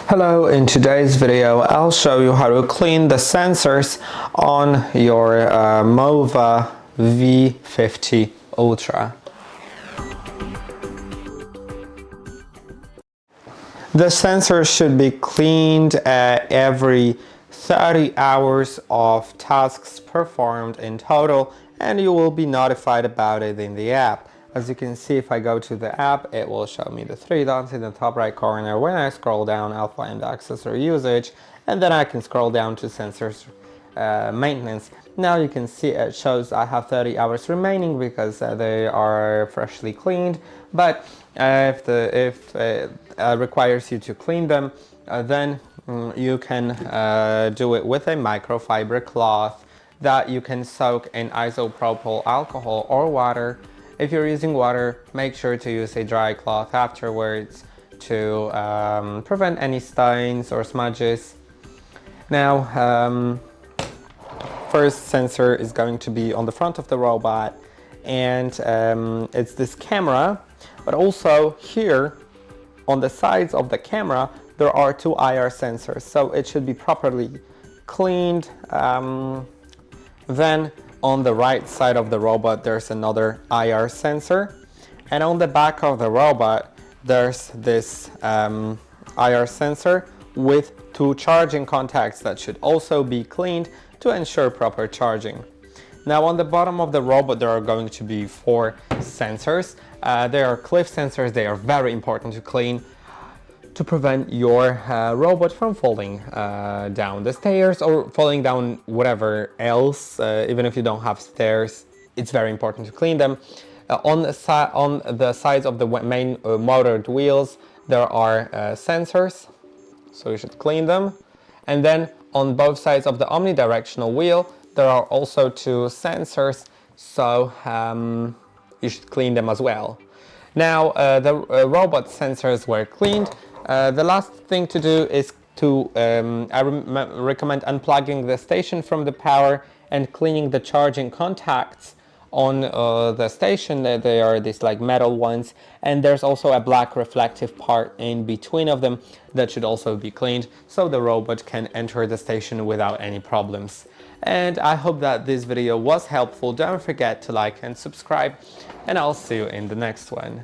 Hello, in today's video I'll show you how to clean the sensors on your MOVA V50 Ultra. The sensors should be cleaned every 30 hours of tasks performed in total, and you will be notified about it in the app. As you can see, if I go to the app, it will show me the three dots in the top right corner. When I scroll down, I'll find accessory usage, and then I can scroll down to sensors maintenance. Now you can see it shows I have 30 hours remaining because they are freshly cleaned, but if it requires you to clean them, then you can do it with a microfiber cloth that you can soak in isopropyl alcohol or water. If you're using water, make sure to use a dry cloth afterwards to prevent any stains or smudges. Now, first sensor is going to be on the front of the robot, and it's this camera, but also here on the sides of the camera there are two IR sensors, so it should be properly cleaned. Then on the right side of the robot there's another IR sensor, and on the back of the robot there's this IR sensor with two charging contacts that should also be cleaned to ensure proper charging. Now on the bottom of the robot there are going to be four sensors. They are cliff sensors. They are very important to clean to prevent your robot from falling down the stairs or falling down whatever else. Even if you don't have stairs, it's very important to clean them. On the sides of the main motored wheels there are sensors, so you should clean them. And then on both sides of the omnidirectional wheel there are also two sensors, so you should clean them as well. Now the robot sensors were cleaned. The last thing to do is to I recommend unplugging the station from the power and cleaning the charging contacts on the station. They are these like metal ones, and there's also a black reflective part in between of them that should also be cleaned so the robot can enter the station without any problems. And I hope that this video was helpful. Don't forget to like and subscribe, and I'll see you in the next one.